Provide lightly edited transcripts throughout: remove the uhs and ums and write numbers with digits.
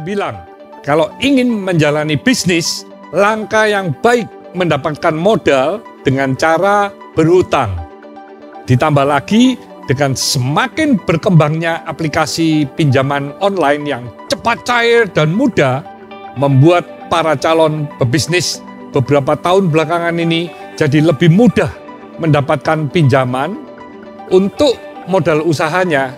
bilang, kalau ingin menjalani bisnis, langkah yang baik mendapatkan modal dengan cara berhutang. Ditambah lagi dengan semakin berkembangnya aplikasi pinjaman online yang cepat cair dan mudah, membuat para calon pebisnis beberapa tahun belakangan ini jadi lebih mudah mendapatkan pinjaman untuk modal usahanya.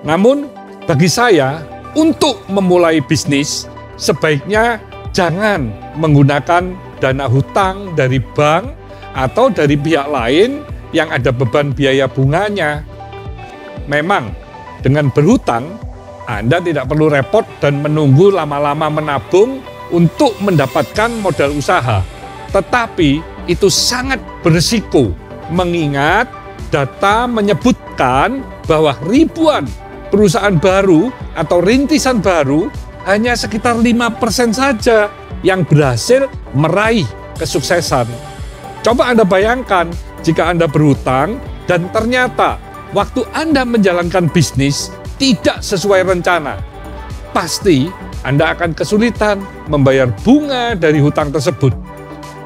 Namun, bagi saya, untuk memulai bisnis, sebaiknya jangan menggunakan dana hutang dari bank atau dari pihak lain yang ada beban biaya bunganya. Memang, dengan berhutang, Anda tidak perlu repot dan menunggu lama-lama menabung untuk mendapatkan modal usaha. Tetapi, itu sangat berisiko, mengingat data menyebutkan bahwa ribuan perusahaan baru atau rintisan baru hanya sekitar 5% saja yang berhasil meraih kesuksesan. Coba Anda bayangkan jika Anda berhutang dan ternyata waktu Anda menjalankan bisnis tidak sesuai rencana. Pasti Anda akan kesulitan membayar bunga dari hutang tersebut.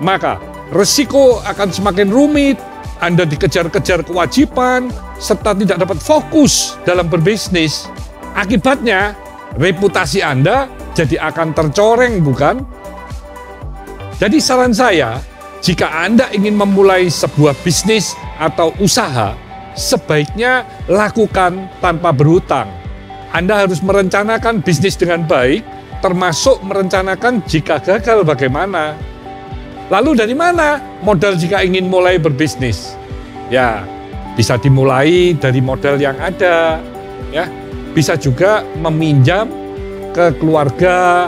Maka resiko akan semakin rumit, Anda dikejar-kejar kewajiban, serta tidak dapat fokus dalam berbisnis. Akibatnya, reputasi Anda jadi akan tercoreng, bukan? Jadi saran saya, jika Anda ingin memulai sebuah bisnis atau usaha, sebaiknya lakukan tanpa berhutang. Anda harus merencanakan bisnis dengan baik, termasuk merencanakan jika gagal bagaimana. Lalu dari mana modal jika ingin mulai berbisnis? Ya, bisa dimulai dari modal yang ada, ya. Bisa juga meminjam ke keluarga,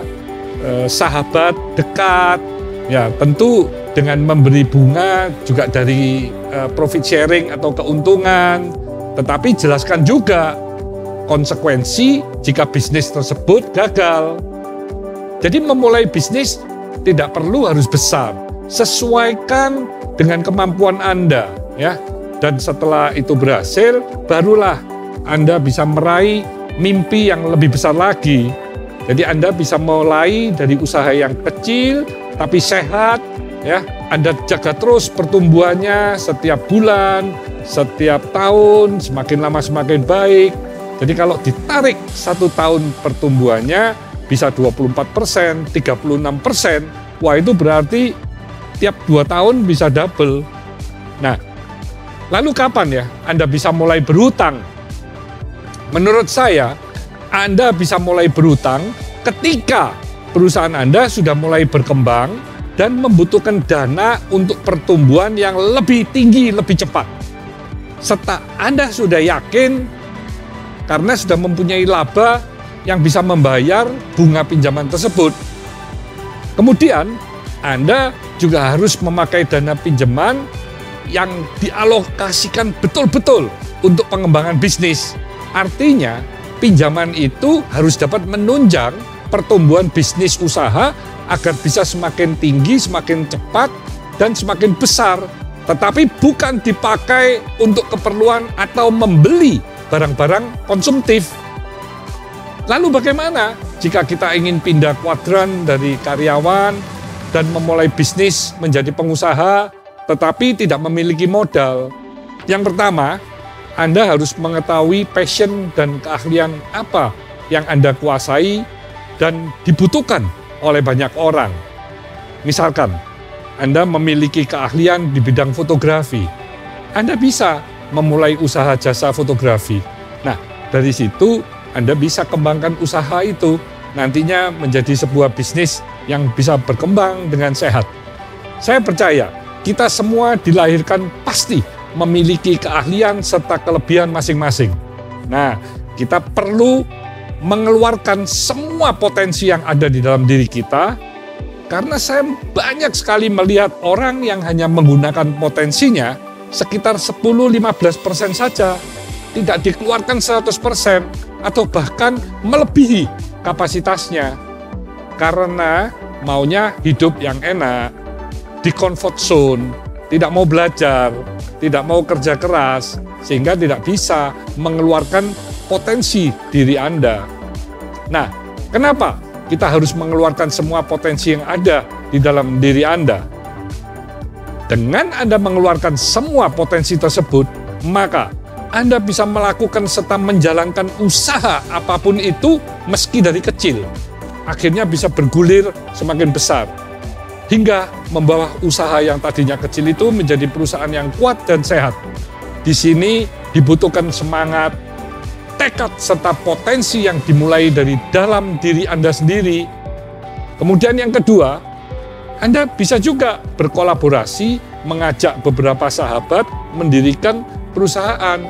sahabat dekat, ya tentu dengan memberi bunga juga dari profit sharing atau keuntungan. Tetapi jelaskan juga konsekuensi jika bisnis tersebut gagal. Jadi memulai bisnis tidak perlu harus besar. Sesuaikan dengan kemampuan Anda, ya. Dan setelah itu berhasil, barulah Anda bisa meraih mimpi yang lebih besar lagi. Jadi Anda bisa mulai dari usaha yang kecil tapi sehat, ya. Anda jaga terus pertumbuhannya setiap bulan, setiap tahun, semakin lama semakin baik. Jadi kalau ditarik 1 tahun pertumbuhannya bisa 24%, 36%, wah itu berarti tiap 2 tahun bisa double. Nah, lalu kapan ya Anda bisa mulai berhutang? Menurut saya, Anda bisa mulai berhutang ketika perusahaan Anda sudah mulai berkembang dan membutuhkan dana untuk pertumbuhan yang lebih tinggi, lebih cepat. Serta Anda sudah yakin karena sudah mempunyai laba yang bisa membayar bunga pinjaman tersebut. Kemudian, Anda juga harus memakai dana pinjaman yang dialokasikan betul-betul untuk pengembangan bisnis. Artinya, pinjaman itu harus dapat menunjang pertumbuhan bisnis usaha agar bisa semakin tinggi, semakin cepat, dan semakin besar. Tetapi bukan dipakai untuk keperluan atau membeli barang-barang konsumtif. Lalu bagaimana jika kita ingin pindah kuadran dari karyawan dan memulai bisnis menjadi pengusaha, tetapi tidak memiliki modal? Yang pertama, Anda harus mengetahui passion dan keahlian apa yang Anda kuasai dan dibutuhkan oleh banyak orang. Misalkan, Anda memiliki keahlian di bidang fotografi. Anda bisa memulai usaha jasa fotografi. Nah, dari situ Anda bisa kembangkan usaha itu nantinya menjadi sebuah bisnis yang bisa berkembang dengan sehat. Saya percaya kita semua dilahirkan pasti memiliki keahlian serta kelebihan masing-masing. Nah, kita perlu mengeluarkan semua potensi yang ada di dalam diri kita, karena saya banyak sekali melihat orang yang hanya menggunakan potensinya sekitar 10-15% saja, tidak dikeluarkan 100% atau bahkan melebihi kapasitasnya, karena maunya hidup yang enak, di comfort zone, tidak mau belajar, tidak mau kerja keras, sehingga tidak bisa mengeluarkan potensi diri Anda. Nah, Kenapa kita harus mengeluarkan semua potensi yang ada di dalam diri Anda? Dengan Anda mengeluarkan semua potensi tersebut, maka Anda bisa melakukan serta menjalankan usaha apapun itu meski dari kecil. Akhirnya bisa bergulir semakin besar. Hingga membawa usaha yang tadinya kecil itu menjadi perusahaan yang kuat dan sehat. Di sini dibutuhkan semangat, tekad, serta potensi yang dimulai dari dalam diri Anda sendiri. Kemudian yang kedua, Anda bisa juga berkolaborasi, mengajak beberapa sahabat mendirikan perusahaan.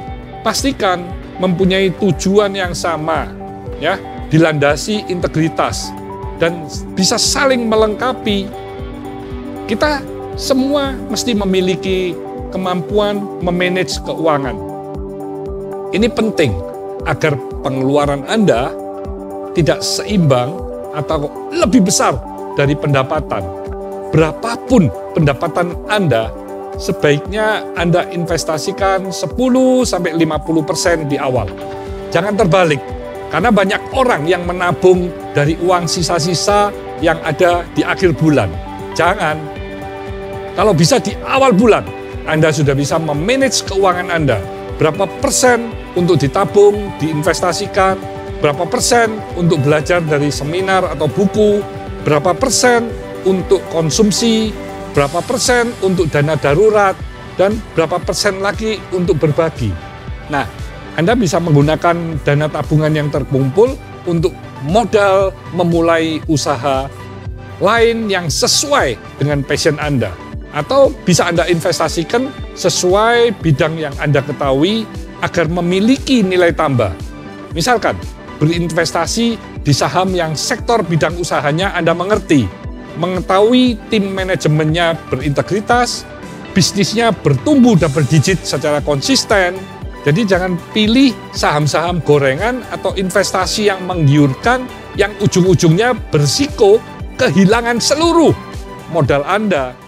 Pastikan mempunyai tujuan yang sama, ya, dilandasi integritas, dan bisa saling melengkapi. Kita semua mesti memiliki kemampuan memanage keuangan. Ini penting agar pengeluaran Anda tidak seimbang atau lebih besar dari pendapatan. Berapapun pendapatan Anda, sebaiknya Anda investasikan 10-50% di awal. Jangan terbalik, karena banyak orang yang menabung dari uang sisa-sisa yang ada di akhir bulan. Jangan. Kalau bisa di awal bulan, Anda sudah bisa memanage keuangan Anda. Berapa persen untuk ditabung, diinvestasikan, berapa persen untuk belajar dari seminar atau buku, berapa persen untuk konsumsi, berapa persen untuk dana darurat, dan berapa persen lagi untuk berbagi. Nah, Anda bisa menggunakan dana tabungan yang terkumpul untuk modal memulai usaha lain yang sesuai dengan passion Anda. Atau bisa Anda investasikan sesuai bidang yang Anda ketahui agar memiliki nilai tambah. Misalkan, berinvestasi di saham yang sektor bidang usahanya Anda mengerti, mengetahui tim manajemennya berintegritas, bisnisnya bertumbuh double digit secara konsisten. Jadi jangan pilih saham-saham gorengan atau investasi yang menggiurkan, yang ujung-ujungnya berisiko kehilangan seluruh modal Anda.